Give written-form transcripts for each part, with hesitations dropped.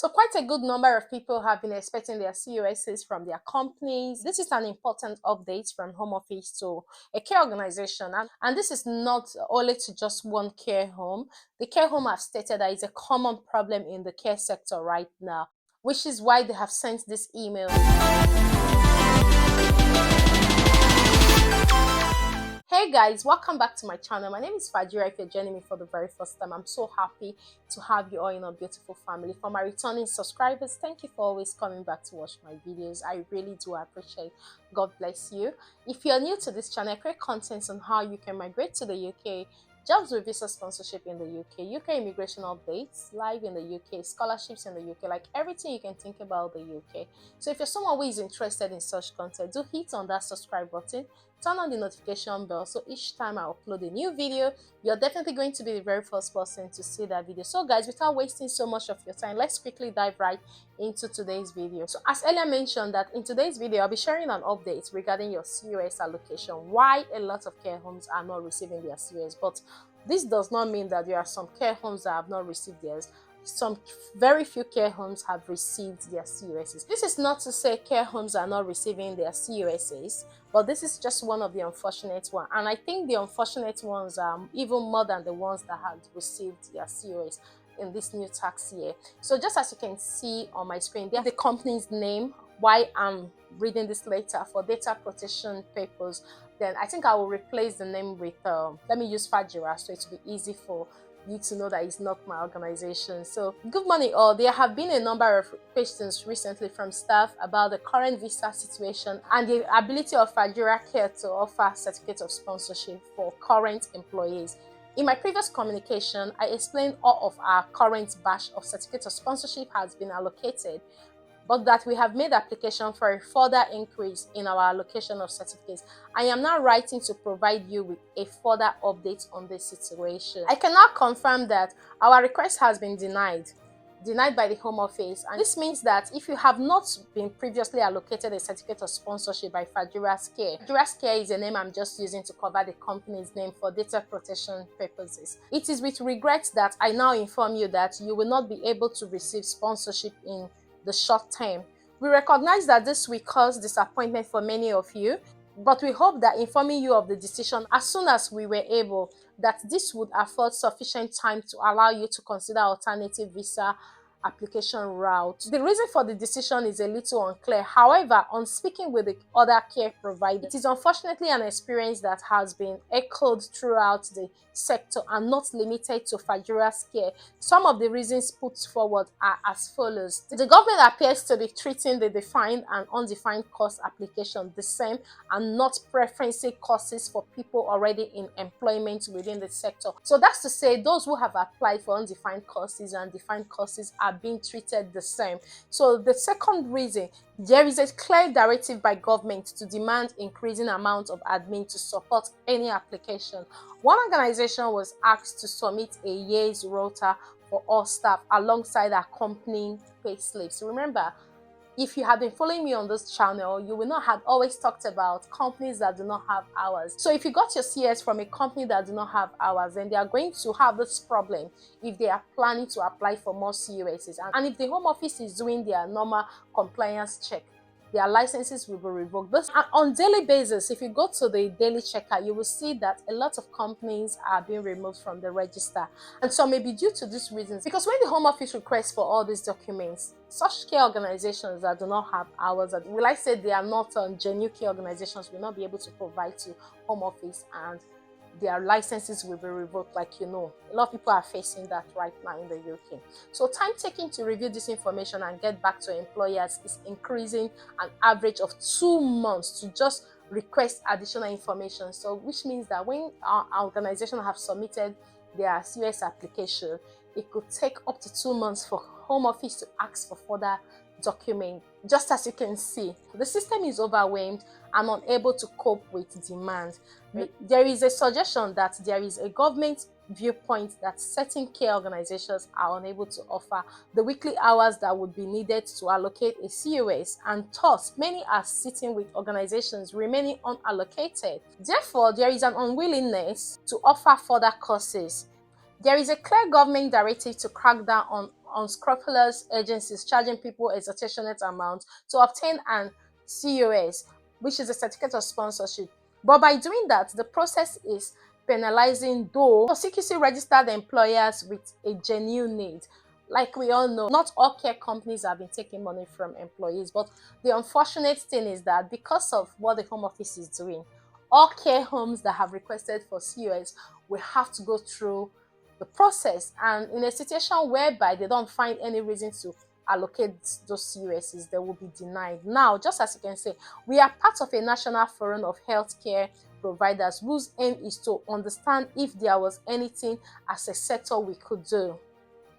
So quite a good number of people have been expecting their COSs from their companies. This is an important update from home office to a care organization. And this is not only to just one care home. The care home have stated that it's a common problem in the care sector right now, which is why they have sent this email. Hey guys, welcome back to my channel. My name is Fajira. If you're joining me for the very first time, I'm so happy to have you all in a beautiful family. For my returning subscribers, thank you for always coming back to watch my videos. I really do appreciate. God bless you. If you're new to this channel, I create content on how you can migrate to the UK, jobs with visa sponsorship in the UK immigration updates, live in the UK, scholarships in the UK, like everything you can think about the UK. So if you're someone who is interested in such content, do hit on that subscribe button, turn on the notification bell, so each time I upload a new video, you're definitely going to be the very first person to see that video. So guys, without wasting so much of your time, let's quickly dive right into today's video. So as earlier mentioned, that in today's video I'll be sharing an update regarding your COS allocation, why a lot of care homes are not receiving their COS. But this does not mean that there are some care homes that have not received theirs. Some very few care homes have received their COSs. This is not to say care homes are not receiving their COSs, but this is just one of the unfortunate ones. And I think the unfortunate ones are even more than the ones that have received their COS in this new tax year. So just as you can see on my screen, there's the company's name, why I'm reading this later for data protection purposes. Then I think I will replace the name with, let me use Fajira, so it will be easy for you to know that it's not my organization. So good morning all. There have been a number of questions recently from staff about the current visa situation and the ability of Fajira Care to offer certificate of sponsorship for current employees. In my previous communication, I explained all of our current batch of certificate of sponsorship has been allocated, but that we have made application for a further increase in our allocation of certificates. I am now writing to provide you with a further update on this situation. I can now confirm that our request has been denied by the Home Office, and this means that if you have not been previously allocated a certificate of sponsorship by Fajirasconcept is a name I'm just using to cover the company's name for data protection purposes. It is with regret that I now inform you that you will not be able to receive sponsorship in the short term. We recognize that this will cause disappointment for many of you, but we hope that informing you of the decision as soon as we were able, that this would afford sufficient time to allow you to consider alternative visa application route. The reason for the decision is a little unclear. However, on speaking with the other care providers, it is unfortunately an experience that has been echoed throughout the sector and not limited to Fajira's care. Some of the reasons put forward are as follows. The government appears to be treating the defined and undefined course application the same and not preferencing courses for people already in employment within the sector. So that's to say those who have applied for undefined courses and defined courses are being treated the same. So the second reason, there is a clear directive by government to demand increasing amount of admin to support any application. One organization was asked to submit a year's rota for all staff alongside accompanying pay slips. Remember, if you have been following me on this channel, you will not have always talked about companies that do not have hours. So if you got your CS from a company that do not have hours, then they are going to have this problem if they are planning to apply for more COSs. And if the Home Office is doing their normal compliance check, their licenses will be revoked. But on daily basis, if you go to the daily checker, you will see that a lot of companies are being removed from the register. And so maybe due to these reasons, because when the Home Office requests for all these documents, such care organizations that do not have hours, that will I say they are not genuine care organizations, will not be able to provide to Home Office, and their licenses will be revoked. Like, you know, a lot of people are facing that right now in the UK. So time taken to review this information and get back to employers is increasing an average of 2 months to just request additional information. So which means that when our organization have submitted their COS application, it could take up to 2 months for Home Office to ask for further document. Just as you can see, the system is overwhelmed and unable to cope with demand. There is a suggestion that there is a government viewpoint that certain care organizations are unable to offer the weekly hours that would be needed to allocate a COS, and thus many are sitting with organizations remaining unallocated. Therefore, there is an unwillingness to offer further courses. There is a clear government directive to crack down on unscrupulous agencies charging people extortionate amounts to obtain an COS, which is a certificate of sponsorship. But by doing that, the process is penalizing those CQC registered employers with a genuine need. Like we all know, not all care companies have been taking money from employees, but the unfortunate thing is that because of what the Home Office is doing, all care homes that have requested for COS will have to go through the process, and in a situation whereby they don't find any reason to allocate those COSs, they will be denied. Now, just as you can see, we are part of a national forum of healthcare providers whose aim is to understand if there was anything as a sector we could do.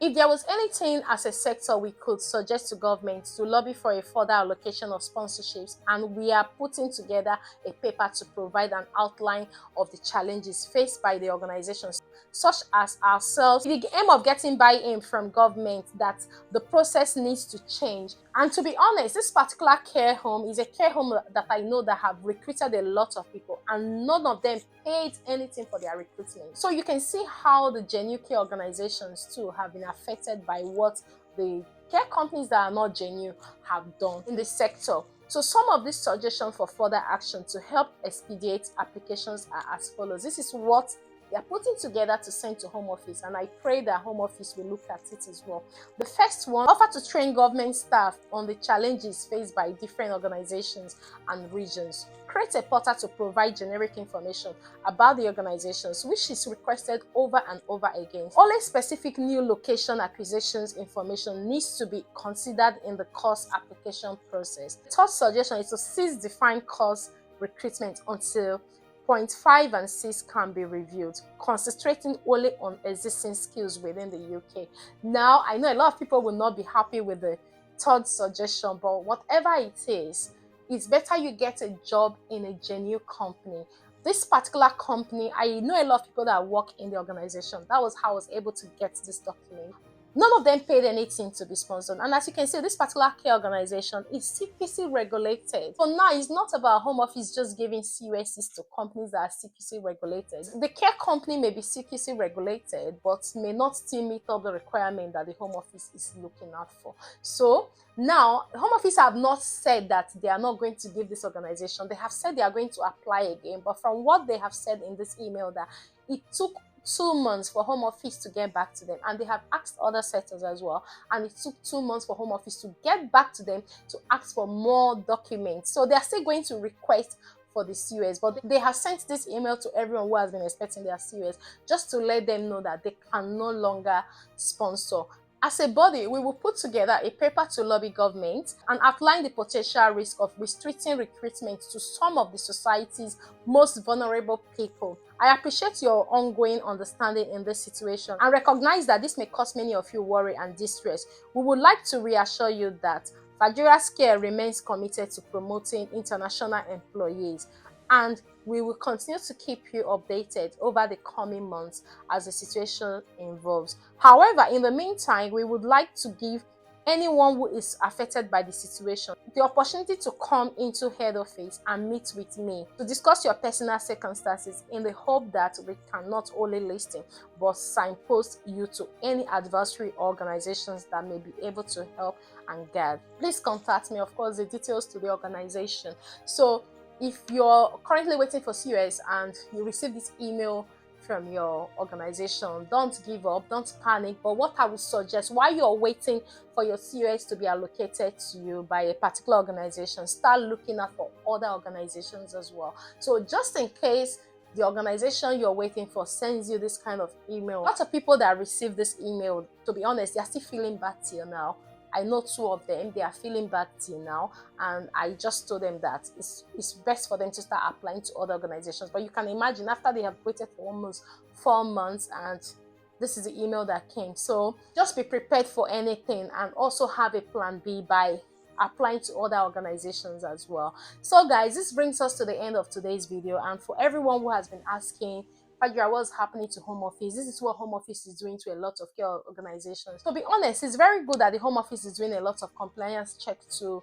If there was anything as a sector we could suggest to government to lobby for a further allocation of sponsorships, and we are putting together a paper to provide an outline of the challenges faced by the organizations, such as ourselves, with the aim of getting buy-in from government that the process needs to change. And to be honest, this particular care home is a care home that I know that have recruited a lot of people, and none of them paid anything for their recruitment. So you can see how the genuine care organizations too have been affected by what the care companies that are not genuine have done in the sector. So some of these suggestions for further action to help expedite applications are as follows. This is what they are putting together to send to Home Office, and I pray that Home Office will look at it as well. The first one, offer to train government staff on the challenges faced by different organizations and regions. Create a portal to provide generic information about the organizations, which is requested over and over again. Only specific new location acquisitions information needs to be considered in the COS application process. The third suggestion is to cease defined COS recruitment until Point 5 and 6 can be reviewed, concentrating only on existing skills within the UK. Now, I know a lot of people will not be happy with the third suggestion, but whatever it is, it's better you get a job in a genuine company. This particular company, I know a lot of people that work in the organization. That was how I was able to get this document. None of them paid anything to be sponsored. And as you can see, this particular care organization is CQC regulated. So now it's not about Home Office just giving COSs to companies that are CQC regulated. The care company may be CQC regulated, but may not still meet up the requirement that the Home Office is looking out for. So now, Home Office have not said that they are not going to give this organization. They have said they are going to apply again. But from what they have said in this email, that it took 2 months for Home Office to get back to them, and they have asked other sectors as well, and it took 2 months for Home Office to get back to them to ask for more documents. So they are still going to request for the COS, but they have sent this email to everyone who has been expecting their COS, just to let them know that they can no longer sponsor. As a body, we will put together a paper to lobby government and outline the potential risk of restricting recruitment to some of the society's most vulnerable people. I appreciate your ongoing understanding in this situation and recognize that this may cause many of you worry and distress. We would like to reassure you that Fajirasconcept remains committed to promoting international employees, and we will continue to keep you updated over the coming months as the situation evolves. However, in the meantime, we would like to give anyone who is affected by the situation the opportunity to come into head office and meet with me to discuss your personal circumstances, in the hope that we can not only listen but signpost you to any advisory organizations that may be able to help and guide. Please contact me, of course, the details to the organization. So if you're currently waiting for COS and you receive this email from your organization, don't give up, don't panic. But what I would suggest, while you're waiting for your COS to be allocated to you by a particular organization, start looking out for other organizations as well. So just in case the organization you're waiting for sends you this kind of email, lots of people that receive this email, to be honest, they are still feeling bad till now. I know 2 of them, they are feeling bad till now, and I just told them that it's best for them to start applying to other organizations. But you can imagine, after they have waited for almost 4 months, and this is the email that came. So just be prepared for anything, and also have a plan B by applying to other organizations as well. So guys, this brings us to the end of today's video, and for everyone who has been asking, Fajira, what's happening to Home Office? This is what Home Office is doing to a lot of care organizations. To be honest, it's very good that the Home Office is doing a lot of compliance checks to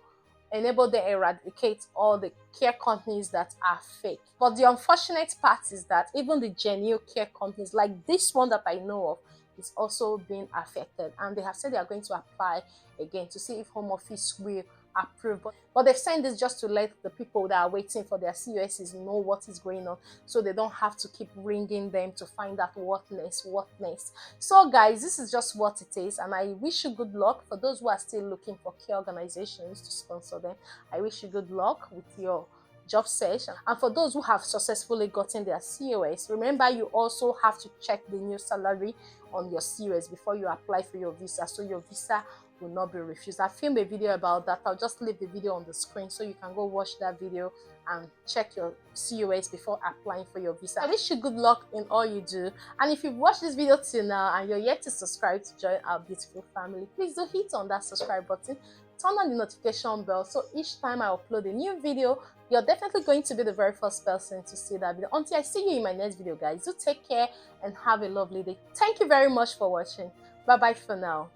enable them to eradicate all the care companies that are fake. But the unfortunate part is that even the genuine care companies, like this one that I know of, is also being affected, and they have said they are going to apply again to see if Home Office will approve. But they've sent this just to let the people that are waiting for their COSs know what is going on, so they don't have to keep ringing them to find out what next. So guys, this is just what it is, and I wish you good luck. For those who are still looking for key organizations to sponsor them, I wish you good luck with your job search. And for those who have successfully gotten their COS, remember you also have to check the new salary on your COS before you apply for your visa, so your visa will not be refused. I filmed a video about that. I'll just leave the video on the screen so you can go watch that video and check your COS before applying for your visa. I wish you good luck in all you do, and if you've watched this video till now and you're yet to subscribe to join our beautiful family, please do hit on that subscribe button, turn on the notification bell, so each time I upload a new video, you're definitely going to be the very first person to see that video. Until I see you in my next video, guys, do take care and have a lovely day. Thank you very much for watching. Bye bye for now.